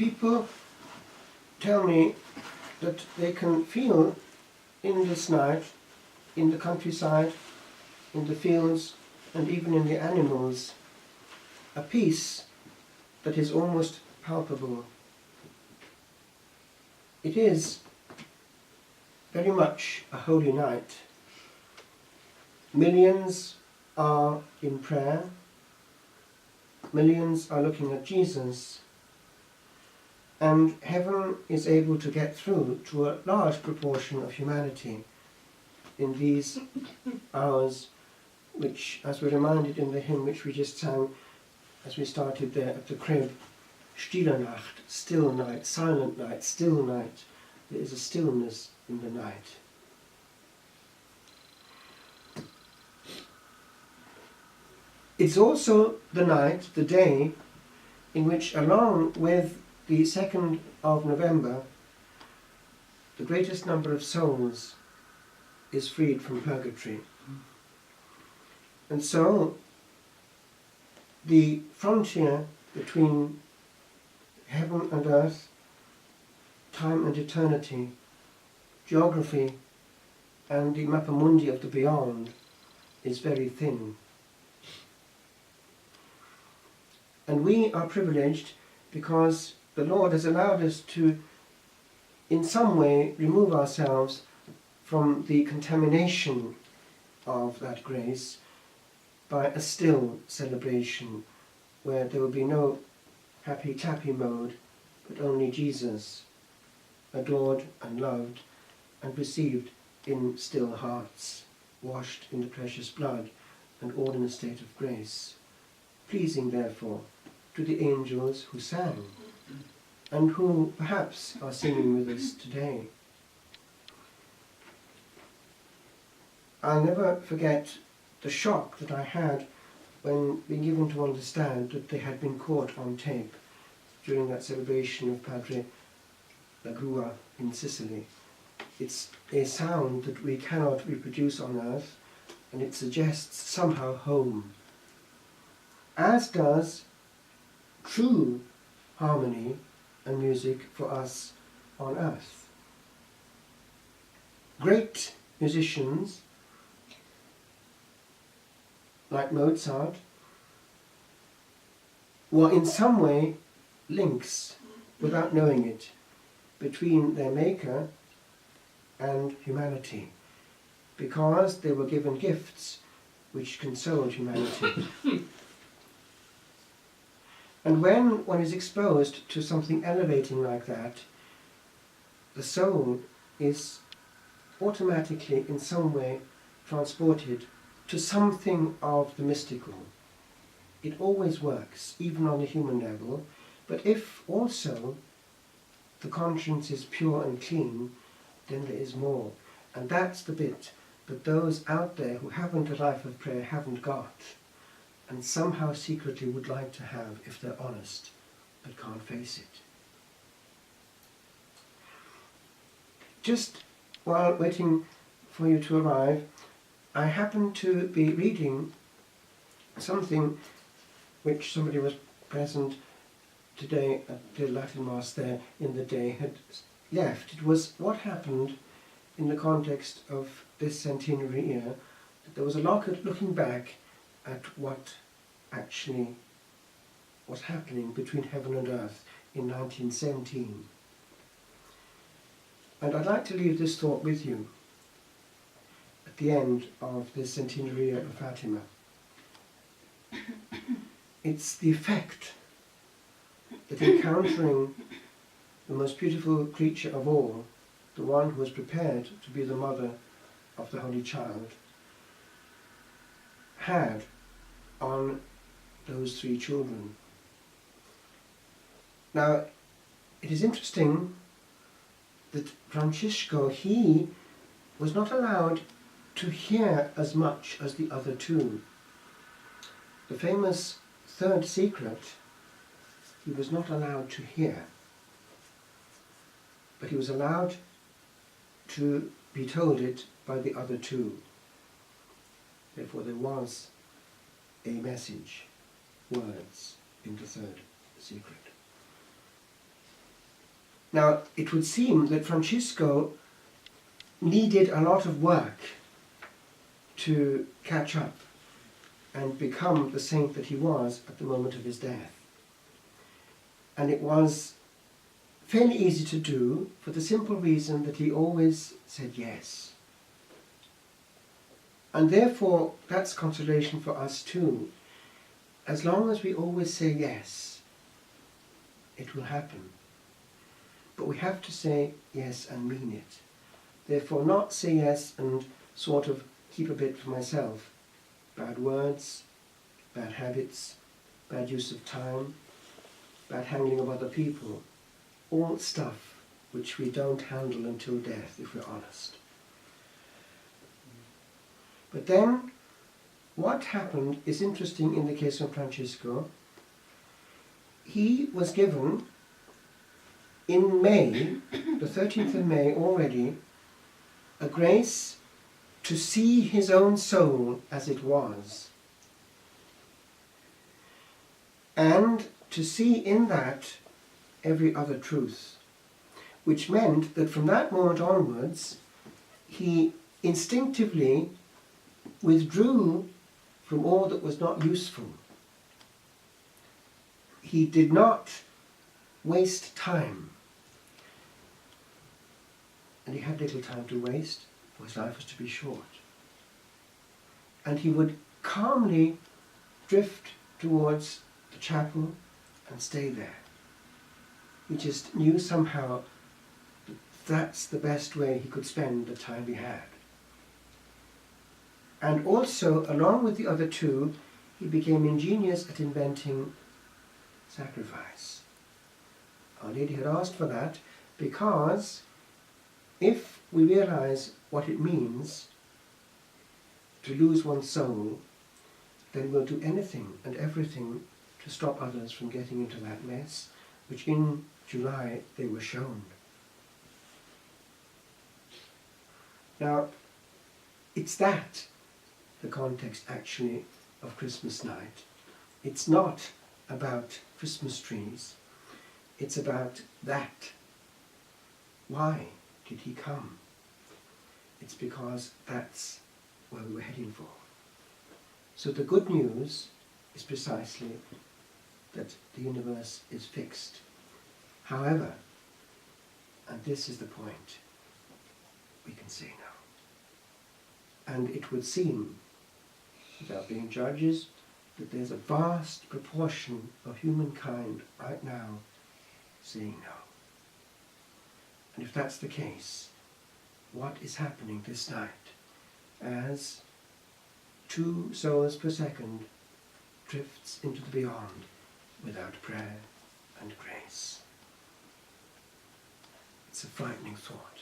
people tell me that they can feel in this night, in the countryside, in the fields, and even in the animals, a peace that is almost palpable. It is very much a holy night. Millions are in prayer. Millions are looking at Jesus. And heaven is able to get through to a large proportion of humanity in these hours, which, as we're reminded in the hymn which we just sang as we started there at the crib, Stille Nacht, still night, silent night, still night. There is a stillness in the night. It's also the night, the day, in which, along with the 2nd of November, the greatest number of souls is freed from purgatory. And so, the frontier between heaven and earth, time and eternity, geography and the mappamundi of the beyond is very thin. And we are privileged because the Lord has allowed us to, in some way, remove ourselves from the contamination of that grace by a still celebration where there will be no happy-clappy mode, but only Jesus, adored and loved and received in still hearts, washed in the precious blood and all in a state of grace, pleasing therefore to the angels who sang and who perhaps are singing with us today. I'll never forget the shock that I had when being given to understand that they had been caught on tape during that celebration of Padre Lagrua in Sicily. It's a sound that we cannot reproduce on earth, and it suggests somehow home, as does true harmony and music for us on earth. Great musicians like Mozart were in some way links, without knowing it, between their maker and humanity, because they were given gifts which consoled humanity. And when one is exposed to something elevating like that, the soul is automatically in some way transported to something of the mystical. It always works, even on the human level, but if also the conscience is pure and clean, then there is more. And that's the bit that those out there who haven't a life of prayer haven't got, and somehow secretly would like to have if they're honest, but can't face it. Just while waiting for you to arrive, I happened to be reading something which somebody was present today at the Latin Mass there in the day had left. It was what happened in the context of this centenary year. There was a lot of looking back at what actually was happening between heaven and earth in 1917. And I'd like to leave this thought with you at the end of this centenary year of Fatima. It's the effect that encountering the most beautiful creature of all, the one who was prepared to be the mother of the Holy Child, had on those three children. Now, it is interesting that Francisco, he was not allowed to hear as much as the other two. The famous third secret, he was not allowed to hear, but he was allowed to be told it by the other two. Therefore there was a message, words, in the third secret. Now, it would seem that Francisco needed a lot of work to catch up and become the saint that he was at the moment of his death. And it was fairly easy to do for the simple reason that he always said yes. And therefore, that's consolation for us too. As long as we always say yes, it will happen. But we have to say yes and mean it. Therefore, not say yes and sort of keep a bit for myself. Bad words, bad habits, bad use of time, bad handling of other people. All stuff which we don't handle until death, if we're honest. But then, what happened is interesting in the case of Francisco. He was given, in May, the 13th of May already, a grace to see his own soul as it was, and to see in that every other truth, which meant that from that moment onwards, he instinctively withdrew from all that was not useful. He did not waste time. And he had little time to waste, for his life was to be short. And he would calmly drift towards the chapel and stay there. He just knew somehow that that's the best way he could spend the time he had. And also, along with the other two, he became ingenious at inventing sacrifice. Our Lady had asked for that because if we realize what it means to lose one's soul, then we'll do anything and everything to stop others from getting into that mess, which in July they were shown. Now, it's that the context actually of Christmas night. It's not about Christmas trees. It's about that. Why did he come? It's because that's where we were heading for. So the good news is precisely that the universe is fixed. However, and this is the point, we can say no. And it would seem, without being judges, that there's a vast proportion of humankind right now saying no. And if that's the case, what is happening this night as 2 souls per second drifts into the beyond without prayer and grace? It's a frightening thought.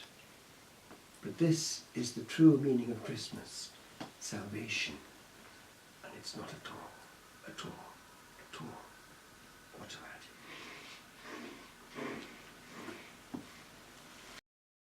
But this is the true meaning of Christmas, salvation. And it's not at all, what I